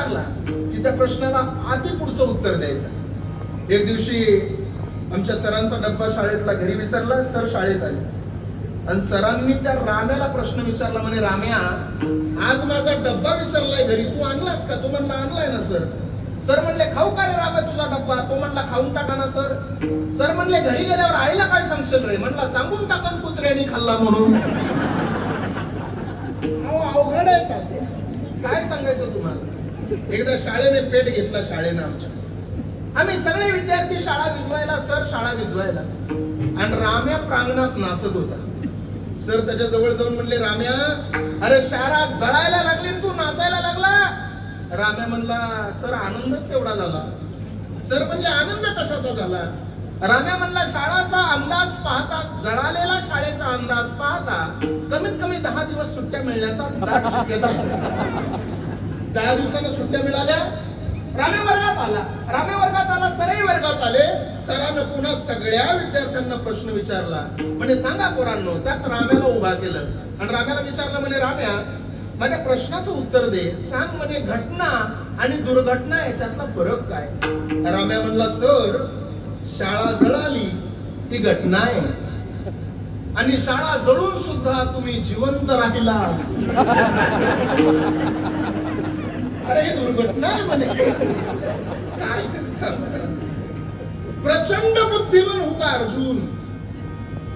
की त्या प्रश्नाला आधी पुढचं उत्तर द्यायचं. एक दिवशी आमच्या सरांचा डब्बा शाळेतला घरी विसरला. सर शाळेत आले आणि सरांनी त्या राम्याला प्रश्न विचारला, म्हणे राम्या, आज माझा डब्बा विसरलाय घरी, तू आणलास का? तो म्हणला आणलाय ना सर. सर म्हणले खाऊ का रे राम्या तुझा डब्बा? तो म्हणला खाऊन टाका ना सर. सर म्हणले घरी गेल्यावर आईला काय सांगशील रे? म्हणला सांगून टाकन कुत्र्यानी खाल्ला म्हणून. अवघड आहे का ते? काय सांगायचं तुम्हाला. एकदा शाळेने पेट घेतला शाळेनं आमच्या. आम्ही सगळे विद्यार्थी शाळा भिजवायला, सर शाळा भिजवायला, आणि राम्या प्रांगणात नाचत होता. सर त्याच्या जवळ जाऊन म्हणले, राम्या, अरे शाळा जळायला लागली, तू नाचायला लागला. राम्या म्हणला, सर आनंदच तेवढा झाला. सर म्हणले, आनंद कशाचा झाला? राम्या म्हणला, शाळाचा अंदाज पाहता, जळालेला शाळेचा अंदाज पाहता कमीत कमी 10 दिवस सुट्ट्या मिळण्याचा दाट शक्यता होता. 10 दिवसांना सुट्ट्या मिळाल्या. राम्या वर्गात आला. राम्या वर्गात आला, सरही वर्गात आले. सरांना पुन्हा सगळ्या विद्यार्थ्यांना प्रश्न विचारला. म्हणजे सांगा पोरांनो. त्यात राम्याला उभा केलं आणि राम्याला विचारलं, म्हणे राम्या, माझ्या प्रश्नाचं उत्तर दे. सांग म्हणे घटना आणि दुर्घटना याच्यातला फरक काय? राम्या म्हणला, सर, शाळा जळाली ही घटना आहे आणि शाळा जळून सुद्धा तुम्ही जिवंत राहिला, अरे ही दुर्घटना आहे म्हणे. काय प्रचंड बुद्धिमान होता अर्जुन.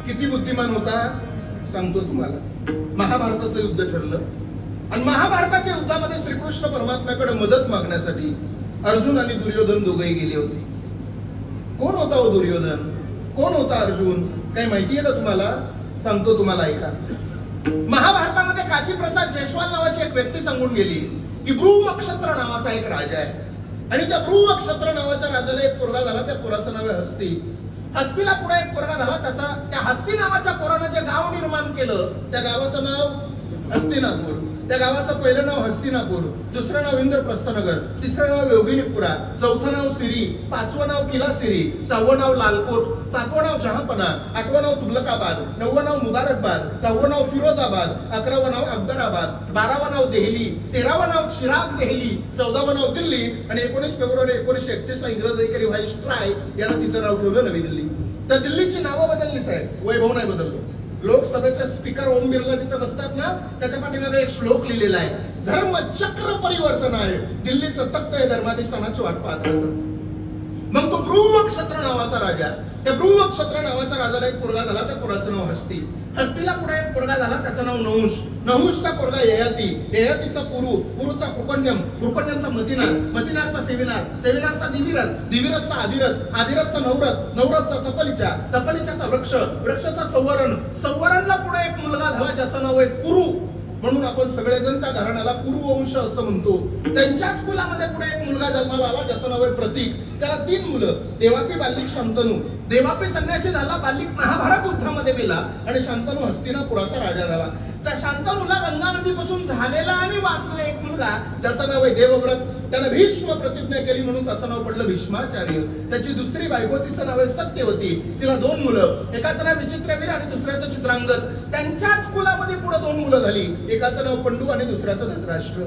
किती बुद्धिमान होता सांगतो तुम्हाला. महाभारताचं युद्ध ठरलं आणि महाभारताच्या युद्धामध्ये श्रीकृष्ण परमात्म्याकडे मदत मागण्यासाठी अर्जुन आणि दुर्योधन दोघेही गेले होते. कोण होता हो दुर्योधन? कोण होता अर्जुन? काही माहिती आहे का तुम्हाला? सांगतो तुम्हाला, ऐका. महाभारतामध्ये काशीप्रसाद जयस्वाल नावाची एक व्यक्ती सांगून गेली की ब्रू नक्षत्र नावाचा एक राजा आहे आणि त्या ब्रू नक्षत्र नावाच्या राजाला एक पोरगा झाला. त्या पोराचं नाव आहे हस्ती. हस्तीला पुढे एक पोरगा झाला. त्या हस्ती नावाच्या पोरानं जे गाव निर्माण केलं त्या गावाचं नाव हस्तिनापूर. त्या गावाचं पहिलं नाव हस्तिनापूर, दुसरं नाव इंद्रप्रस्थनगर, तिसरं नाव योगिनीपुरा, चौथं नाव सिरी, पाचवं नाव किलासिरी, 6वं नाव लालकोट, 7वं नाव जहांपना, 8वं नाव तुगलकाबाद, 9वं नाव मुबारकबाद, 10वं नाव फिरोजाबाद, 11वं नाव अकबराबाद, 12वं नाव देहली, 13वं नाव चिराग देहली, 14वं नाव दिल्ली आणि 19 फेब्रुवारी 1931 ला इंग्रज अधिकारी व्हाईस ट्राय यांना तिचं नाव ठेवलं नवी दिल्ली. तर दिल्लीची नावं बदलली साहेब, वैभव नाही बदललं. लोकसभेचे स्पीकर ओम बिर्ला जिथे बसतात ना, त्याच्या पाठीमागे एक श्लोक लिहिलेला आहे, धर्मचक्र परिवर्तन आहे. दिल्लीचं तख्त आहे धर्माधिष्ठानाची वाट पाहत राहतं. मग तो ब्रू नक्षत्र नावाचा राजा, त्या ब्रू नक्षत्र नावाच्या राजाला एक पोरगा झाला. त्या पोराचं नाव हस्ती. हस्तीला पुढे एक पोरगा झाला, त्याचं नाव नहुष. नहुषचा पोरगा ययाती, ययातीचा पुरू, पुरूचा कृपण्यम, कृपण्यमचा मतिनार, मतिनारचा सेविनार, सेविनारचा दिविरथ, दिविरथचा आदिरथ, आदिरथचा नवरथ, नवरथचा तपलीचा, तपलीचाचा वृक्ष, वृक्षाचा संवरण, संवरणला पुढे एक मुलगा झाला ज्याचं नाव आहे कुरु. म्हणून आपण सगळेजण त्या घराण्याला कुरुवंश असं म्हणतो. त्यांच्याच कुलामध्ये पुढे एक मुलगा जन्माला आला ज्याचं नाव आहे प्रतीक. त्याला 3 मुलं, देवापी, बाल्लिक, शांतनू. देवापी संन्यासी झाला, बाल्लिक महाभारत युद्धामध्ये मेला आणि शांतनू हस्तिनापुराचा राजा झाला. त्या शांतनूला गंगा नदीपासून झालेला आणि वाचला एक मुलगा ज्याचं नाव आहे देवव्रत. त्यानं भीष्म प्रतिज्ञा केली म्हणून त्याचं नाव पडलं भीष्माचार्य. त्याची दुसरी बायको, तिचं नाव आहे सत्यवती. तिला 2 मुलं, एकाचं नाव विचित्रवीर आणि दुसऱ्याचं चित्रांगद. त्यांच्याच कुलामध्ये पुढे 2 मुलं झाली, एकाचं नाव पंडू आणि दुसऱ्याचं धृतराष्ट्र.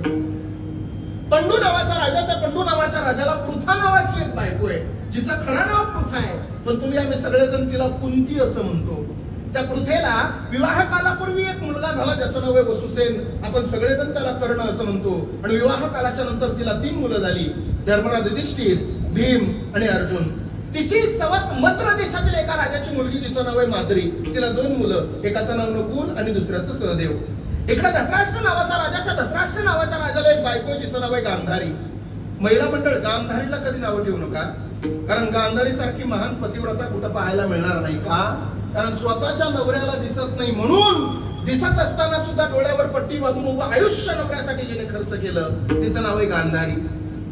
पंडू नावाचा राजा, त्या पंडू नावाच्या राजाला पृथा नावाची एक बायको आहे जिचं खरं नाव पृथा आहे, पण तुम्ही आम्ही सगळेजण तिला कुंती असं म्हणतो. त्या पृथेला विवाह कालापूर्वी एक मुलगा झाला ज्याचं नाव आहे वसुसेन. आपण सगळेजण त्याला कर्ण असं म्हणतो. आणि विवाह कालाच्या नंतर तिला 3 मुलं झाली, धर्मराज युधिष्ठिर, भीम आणि अर्जुन. तिची सवत मद्र देशातील एका राजाची मुलगी जिचं नाव आहे माद्री. तिला 2 मुलं, एकाचं नाव नकुल आणि दुसऱ्याचं सहदेव. इकडे धृतराष्ट्र नावाचा राजा, त्या धृतराष्ट्र नावाच्या राजाला एक बायको जिचं नाव आहे गांधारी. महिला मंडळ, गांधारीला कधी नाव ठेवू नका, कारण गांधारी सारखी महान पतिव्रता कुठं पाहायला मिळणार नाही. का? कारण स्वतःच्या नवऱ्याला दिसत नाही म्हणून दिसत असताना सुद्धा डोळ्यावर पट्टी बांधून उभं आयुष्य नवऱ्यासाठी जिने खर्च केलं तिचं नाव आहे गांधारी.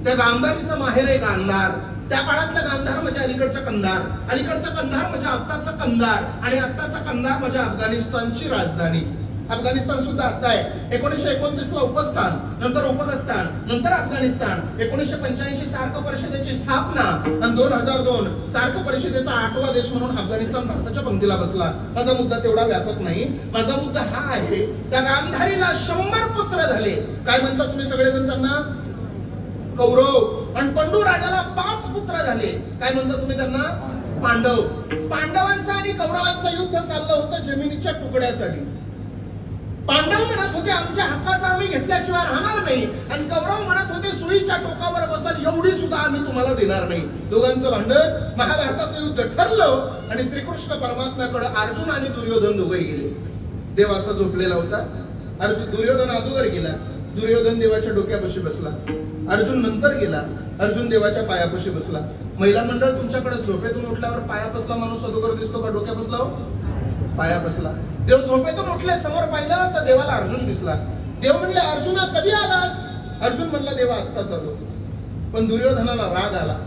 त्या गांधारीचं माहेर आहे गांधार. त्या काळातला गांधार म्हणजे अलीकडचा कंधार, अलीकडचा कंधार म्हणजे आत्ताचा कंधार आणि आत्ताचा कंधार म्हणजे अफगाणिस्तानची राजधानी. अफगाणिस्तान सुद्धा आता आहे. 1929 ला उपस्थान, नंतर उपस्थान, नंतर अफगाणिस्तान. 1985 सार्क परिषदेची स्थापना आणि 2002 सार्क परिषदेचा 8वा देश म्हणून अफगाणिस्तान भारताच्या पंक्तीला बसला. माझा मुद्दा तेवढा व्यापक नाही. माझा मुद्दा हा आहे, त्या गांधारीला 100 पुत्र झाले. काय म्हणता तुम्ही सगळेजण त्यांना? कौरव आणि पंडू राजाला 5 पुत्र झाले. काय म्हणता तुम्ही त्यांना? पांडव. पांडवांचं आणि कौरवांचं युद्ध चाललं होतं जमिनीच्या तुकड्यासाठी. पांडव म्हणत होते आमच्या हक्काचा आम्ही घेतल्याशिवाय राहणार नाही, आणि कौरव म्हणत होते सुईच्या टोकावर बसल एवढी सुद्धा आम्ही तुम्हाला देणार नाही. दोघांचं भांडण, महाभारताचं युद्ध ठरलं आणि श्रीकृष्ण परमात्म्याकडे अर्जुन आणि दुर्योधन दोघे गेले. देव असा झोपलेला होता. दुर्योधन अगोदर गेला. दुर्योधन देवाच्या डोक्यापाशी बसला. अर्जुन नंतर गेला. अर्जुन देवाच्या पायापाशी बसला. महिला मंडळ, तुमच्याकडे झोपेतून उठल्यावर पाया बसला माणूस अगोदर दिसतो का डोक्या बसला? हो, पाया बसला. देव झोपेतून उठले, समोर पाहिलं तर देवाला अर्जुन दिसला. देव म्हणले अर्जुना कधी आलास? अर्जुन म्हणला देवा आत्ताच आलो. पण दुर्योधनाला राग आला.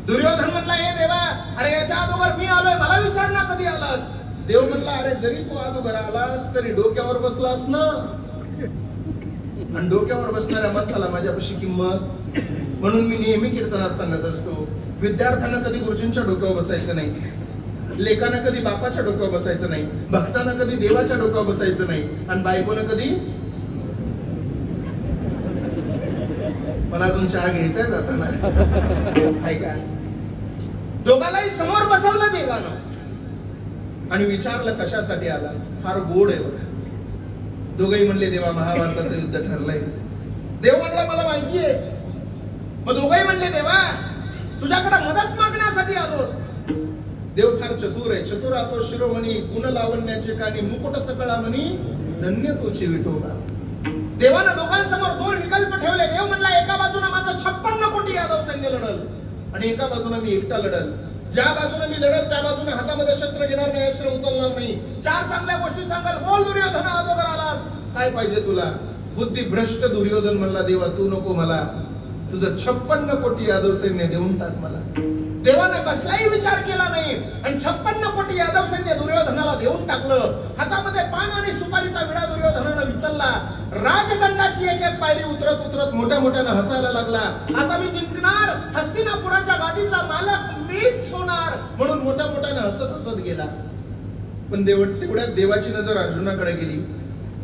दुर्योधन म्हणला हे देवा, अरे याच्या अगोदर मी आलोय, मला विचार ना कधी आलास? देव म्हणला अरे जरी तू अगोदर आलास तरी डोक्यावर बसलास ना, आणि डोक्यावर बसणाऱ्या माणसाला माझ्यापाशी किंमत. म्हणून मी नेहमी कीर्तनात सांगत असतो, विद्यार्थ्यांना कधी गुरुजींच्या डोक्यावर बसायचं नाही, लेखानं कधी बापाच्या डोक्यावर बसायचं नाही, भक्तानं कधी देवाच्या डोक्यावर बसायचं नाही, आणि बायकोनं कधी. मला अजून चहा घ्यायचा जाताना ऐका. दोघांनाही समोर बसवलं देवानं आणि विचारलं कशासाठी आला. फार गोड आहे बघा. दोघेही म्हणले देवा महाभारताचं युद्ध ठरलंय. देव म्हणला मला माहिती आहे. मग दोघेही म्हणले देवा तुझ्याकडे मदत मागण्यासाठी आलो. देव फार चतुर आहे. चतुर आतो शिरोमणी, गुण लावण्याचे कानी, मुकुट सकळा मनी, धन्य तोची विठोबा. देवानं दोघांसमोर 2 विकल्प ठेवले. देव म्हणला एका बाजूने माझं 56 कोटी यादव सैन्य लढल, आणि एका बाजूने मी एकटा लढल. ज्या बाजूने मी लढल त्या बाजूने हातामध्ये शस्त्र घेणार नाही, शस्त्र उचलणार नाही. 4 चांगल्या गोष्टी सांगाल. बोल दुर्योधना अगोदर आलास, काय पाहिजे तुला? बुद्धी भ्रष्ट दुर्योधन म्हणला देवा तू नको मला, तुझं 56 कोटी यादव सैन्य देऊन टाक मला. देवाने कसलाही विचार केला नाही आणि 56 कोटी यादव सैन्य दुर्योधनाला देऊन टाकलं. हातामध्ये पान आणि सुपारीचा विडा दुर्योधनानं विचलला. राजदंडाची एक एक पायरी उतरत उतरत मोठ्या मोठ्यानं हसायला लागला. आता मी जिंकणार, हस्तिनापुराच्या गादीचा मालक मीच होणार, म्हणून मोठ्या मोठ्यानं हसत हसत गेला. पण तेवढ्यात देवाची नजर अर्जुनाकडे गेली.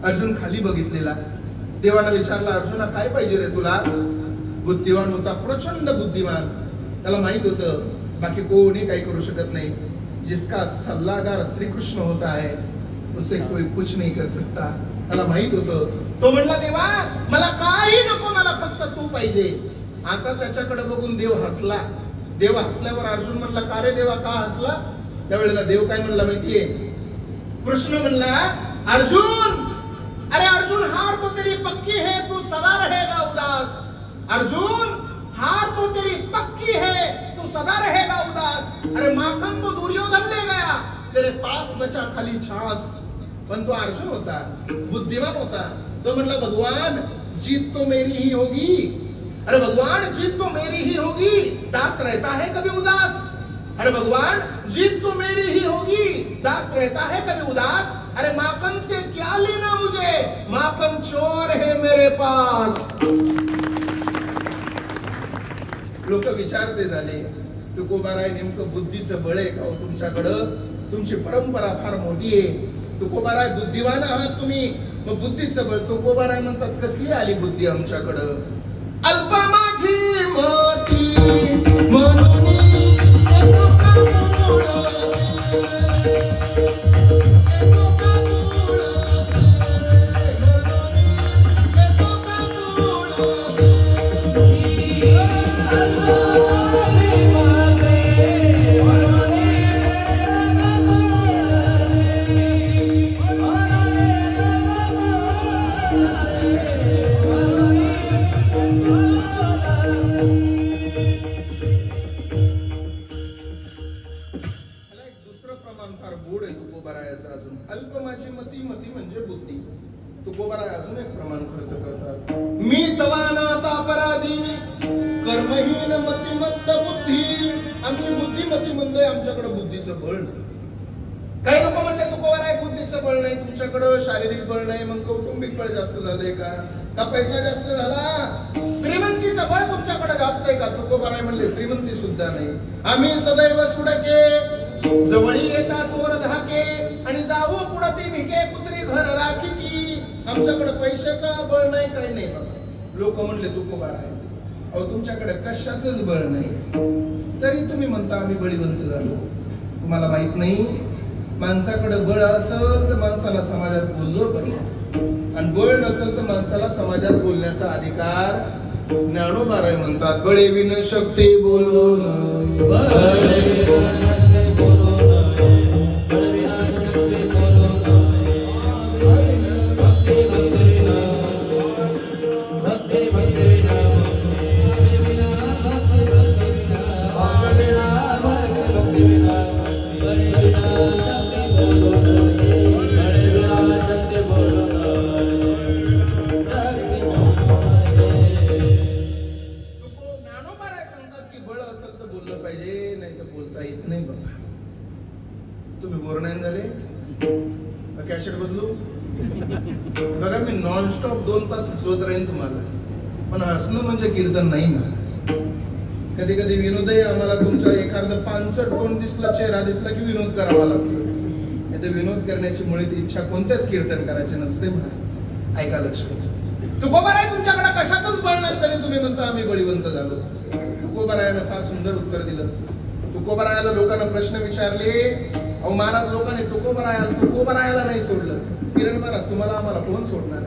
अर्जुन खाली बघितलेला. देवानं विचारला अर्जुना काय पाहिजे रे तुला? बुद्धिवान होता, प्रचंड बुद्धिमान. त्याला माहित होतं बाकी कोणी काही करू शकत नाही. जिसका सल्लागार श्रीकृष्ण होता है उसे कोई कुछ नहीं कर सकता. त्याला माहित होतं. तो म्हणला देवा मला काही नको, मला फक्त तू पाहिजे. आता त्याच्याकडे बघून देव हसला. देव हसल्यावर अर्जुन म्हणला का रे देवा का हसला? त्यावेळेला देव काय म्हणला माहितीये? कृष्ण म्हणला अर्जुन, अरे अर्जुन हार तो तेरी पक्की है, तू सदा रहेगा उदास. अर्जुन हार तो तेरी पक्की है, तू सदा रहेगा उदास. अरे माखन तो दुर्योधन ले गया, तेरे पास बचा खाली छास. पण तो अर्जुन होता, बुद्धिमान होता. तो म्हणला भगवान जीत तो मेरी ही होगी. अरे भगवान जीत तो मेरी ही होगी, दास रहता है कभी उदास. अरे भगवान जीत तो मेरी ही होगी, दास रहता है कभी उदास. अरे माखन से क्या लेना मुझे, माखन चोर है मेरे पास. लोक विचारते झाले तुकोबाराय नेमकं बुद्धीचं बळ आहे का हो तुमच्याकडं? तुमची परंपरा फार मोठी आहे. तुकोबाराय बुद्धिवान आहात तुम्ही, मग बुद्धीचं बळ. तुकोबाराय म्हणतात कसली आली बुद्धी आमच्याकडं? अल्प माझी मती म्हणून मी तवानात अपराधी कर्महीन मतिमंद बुद्धी. आमची बुद्धी मतिमंद आहे, आमच्याकडे बुद्धीचं बळ नाही. काही लोक म्हणले तुकोबाराय बुद्धीचं बळ नाही तुमच्याकडं, शारीरिक बळ नाही, मग कौटुंबिक बळ जास्त झालंय का? का पैसा जास्त झाला? श्रीमंतीचं बळ तुमच्याकडे जास्त आहे का? तुकोबाराय म्हणले श्रीमंती सुद्धा नाही. आम्ही सदैव सुडके, जवळी येता चोर धाके, आणि जाऊ पुढती भिके कुत्री घर राखीची. आमच्याकडे पैशाचा बळ नाही, काही नाही. लोक म्हणले तुकोबाराय अहो तुमच्याकडे कशाचंच बळ नाही, तरी तुम्ही म्हणता आम्ही बळीवंत झालो. तुम्हाला माहित नाही, माणसाकडे बळ असेल तर माणसाला समाजात बोललो पाहिजे, आणि बळ नसेल तर माणसाला समाजात बोलण्याचा अधिकार ज्ञानोबा म्हणतात. बळे विन शक्ती बोलून पाहिजे, नाही तर बोलता येत नाही. बघा तुम्ही बोरणाईन झाले, कॅसेट बदलू. बघा मी नॉनस्टॉप 2 तास हसवत राहीन तुम्हाला, पण हसणं म्हणजे कीर्तन नाही ना. कधी कधी विनोदही आम्हाला तुमच्या एखादं पानसट तोंड दिसला, चेहरा दिसला की विनोद करावा लागतो. नाही तर विनोद करण्याची मुळीच इच्छा कोणत्याच कीर्तन करायचे नसते. म्हणा ऐका लक्ष, तुकोबाराय तुमच्याकडे कशातच बळ नसतं तरी तुम्ही म्हणता आम्ही बळीवंत झालो. तुकोबारायानं फार सुंदर उत्तर दिलं. तुकोबारायाला लोकांना प्रश्न विचारले, अहो महाराज लोकांनी तुकोबारायाला नाही सोडलं. किरण महाराज तुम्हाला आम्हाला कोण सोडणार?